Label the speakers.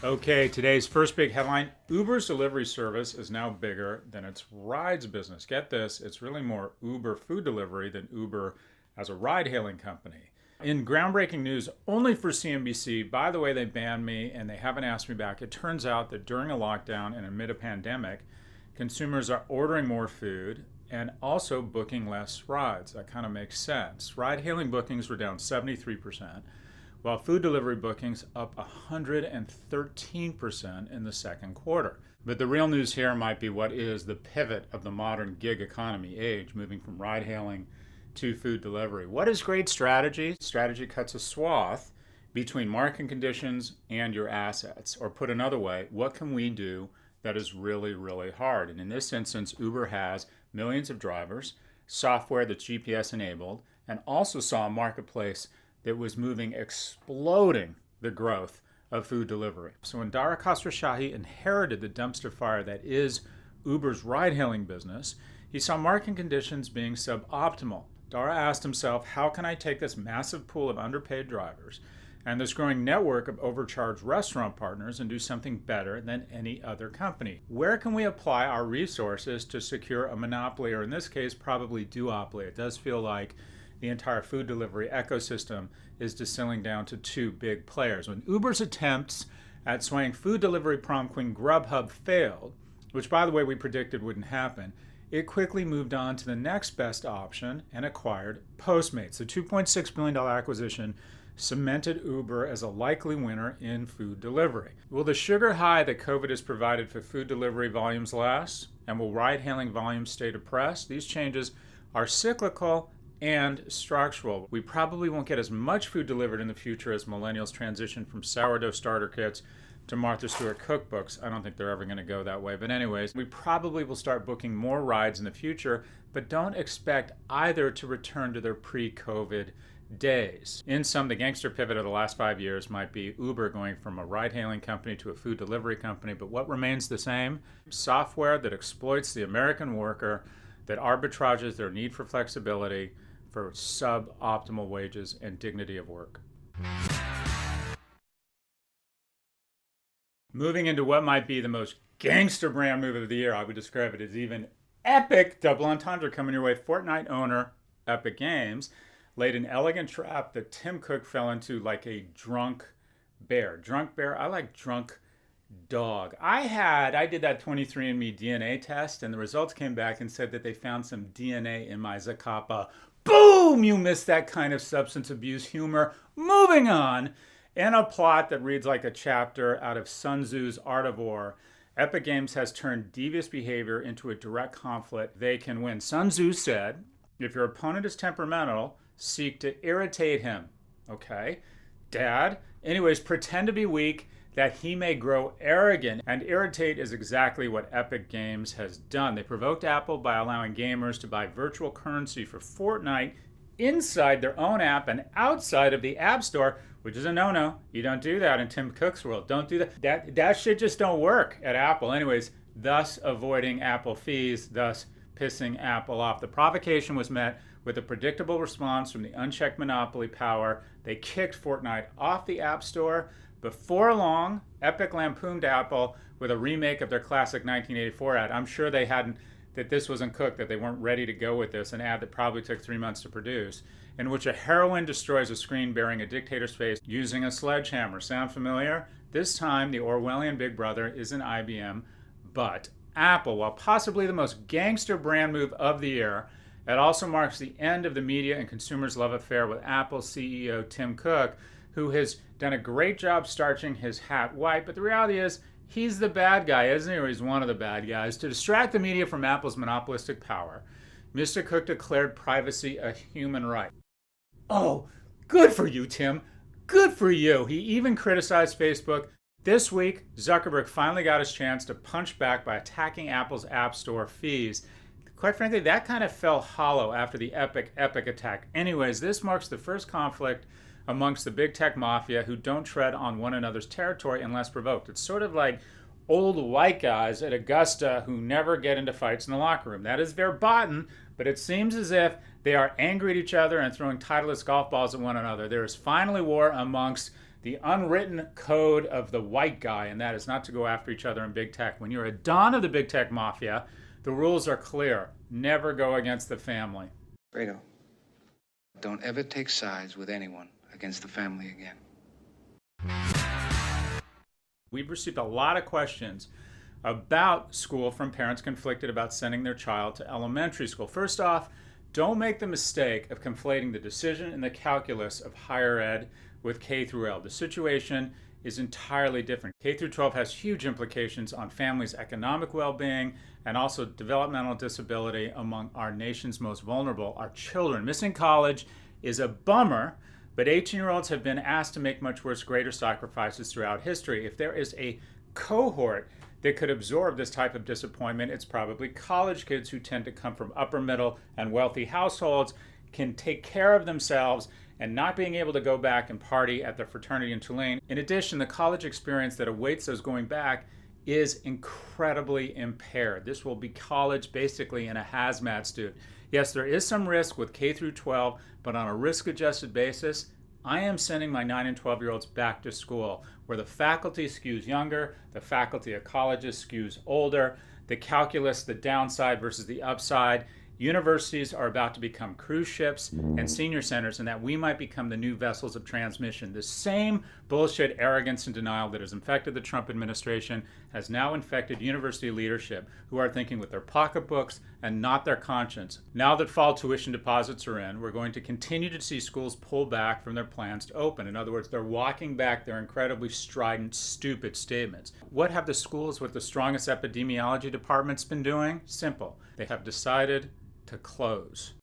Speaker 1: Okay, today's first big headline: Uber's delivery service is now bigger than its rides business. Get this, it's really more Uber food delivery than Uber as a ride hailing company. In groundbreaking news only for CNBC, by the way, they banned me and they haven't asked me back. It turns out that during a lockdown and amid a pandemic, consumers are ordering more food and also booking less rides. That kind of makes sense. Ride hailing bookings were down 73%. While food delivery bookings up 113% in the second quarter. But the real news here might be what is the pivot of the modern gig economy age, moving from ride hailing to food delivery. What is great strategy? Strategy cuts a swath between market conditions and your assets. Or put another way, what can we do that is really, really hard? And in this instance, Uber has millions of drivers, software that's GPS enabled, and also saw a marketplace that was exploding the growth of food delivery. So when Dara Khosrowshahi inherited the dumpster fire that is Uber's ride-hailing business, he saw market conditions being suboptimal. Dara asked himself, how can I take this massive pool of underpaid drivers and this growing network of overcharged restaurant partners and do something better than any other company? Where can we apply our resources to secure a monopoly, or in this case, probably duopoly? It does feel like the entire food delivery ecosystem is distilling down to two big players. When Uber's attempts at swaying food delivery prom queen Grubhub failed, which by the way we predicted wouldn't happen, it quickly moved on to the next best option and acquired Postmates. The $2.6 billion acquisition cemented Uber as a likely winner in food delivery. Will the sugar high that COVID has provided for food delivery volumes last? And will ride-hailing volumes stay depressed? These changes are cyclical and structural. We probably won't get as much food delivered in the future as millennials transition from sourdough starter kits to Martha Stewart cookbooks. I don't think they're ever going to go that way. But anyways, we probably will start booking more rides in the future, but don't expect either to return to their pre-COVID days. In sum, the gangster pivot of the last 5 years might be Uber going from a ride-hailing company to a food delivery company, but what remains the same? Software that exploits the American worker, that arbitrages their need for flexibility for suboptimal wages and dignity of work. Moving into what might be the most gangster brand move of the year, I would describe it as even epic. Double entendre coming your way. Fortnite owner Epic Games laid an elegant trap that Tim Cook fell into like a drunk bear. Drunk bear? I like drunk dog. I did that 23andMe DNA test, and the results came back and said that they found some DNA in my Zacapa. Boom! You missed that kind of substance abuse humor. Moving on. In a plot that reads like a chapter out of Sun Tzu's Art of War, Epic Games has turned devious behavior into a direct conflict they can win. Sun Tzu said, if your opponent is temperamental, seek to irritate him. Okay? Dad? Anyways, pretend to be weak that he may grow arrogant, and irritate is exactly what Epic Games has done. They provoked Apple by allowing gamers to buy virtual currency for Fortnite inside their own app and outside of the App Store, which is a no-no. You don't do that in Tim Cook's world. Don't do that. That shit just don't work at Apple. Anyways, thus avoiding Apple fees, thus pissing Apple off. The provocation was met with a predictable response from the unchecked monopoly power. They kicked Fortnite off the App Store. Before long, Epic lampooned Apple with a remake of their classic 1984 ad. I'm sure they hadn't, that this wasn't cooked, that they weren't ready to go with this, an ad that probably took 3 months to produce, in which a heroine destroys a screen bearing a dictator's face using a sledgehammer. Sound familiar? This time, the Orwellian Big Brother isn't IBM, but Apple. While possibly the most gangster brand move of the year, it also marks the end of the media and consumers' love affair with Apple CEO Tim Cook, who has done a great job starching his hat white, but the reality is he's the bad guy, isn't he? Or he's one of the bad guys. To distract the media from Apple's monopolistic power, Mr. Cook declared privacy a human right. Oh, good for you, Tim. Good for you. He even criticized Facebook. This week, Zuckerberg finally got his chance to punch back by attacking Apple's App Store fees. Quite frankly, that kind of fell hollow after the Epic attack. Anyways, this marks the first conflict amongst the big tech mafia who don't tread on one another's territory unless provoked. It's sort of like old white guys at Augusta who never get into fights in the locker room. That is verboten, but it seems as if they are angry at each other and throwing Titleist golf balls at one another. There is finally war amongst the unwritten code of the white guy, and that is not to go after each other in big tech. When you're a don of the big tech mafia, the rules are clear. Never go against the family.
Speaker 2: Fredo, don't ever take sides with anyone against the family again.
Speaker 1: We've received a lot of questions about school from parents conflicted about sending their child to elementary school. First off, don't make the mistake of conflating the decision and the calculus of higher ed with K through L. The situation is entirely different. K through 12 has huge implications on families' economic well-being and also developmental disability among our nation's most vulnerable, our children. Missing college is a bummer, but 18-year-olds have been asked to make much worse, greater sacrifices throughout history. If there is a cohort that could absorb this type of disappointment, it's probably college kids who tend to come from upper middle and wealthy households, can take care of themselves, and not being able to go back and party at their fraternity in Tulane. In addition, the college experience that awaits those going back is incredibly impaired. This will be college basically in a hazmat suit. Yes, there is some risk with K through 12, but on a risk-adjusted basis, I am sending my 9 and 12-year-olds back to school where the faculty skews younger, the faculty of colleges skews older, the calculus, the downside versus the upside. Universities are about to become cruise ships and senior centers, and that we might become the new vessels of transmission. The same bullshit, arrogance, and denial that has infected the Trump administration has now infected university leadership, who are thinking with their pocketbooks and not their conscience. Now that fall tuition deposits are in, we're going to continue to see schools pull back from their plans to open. In other words, they're walking back their incredibly strident, stupid statements. What have the schools with the strongest epidemiology departments been doing? Simple. They have decided to close.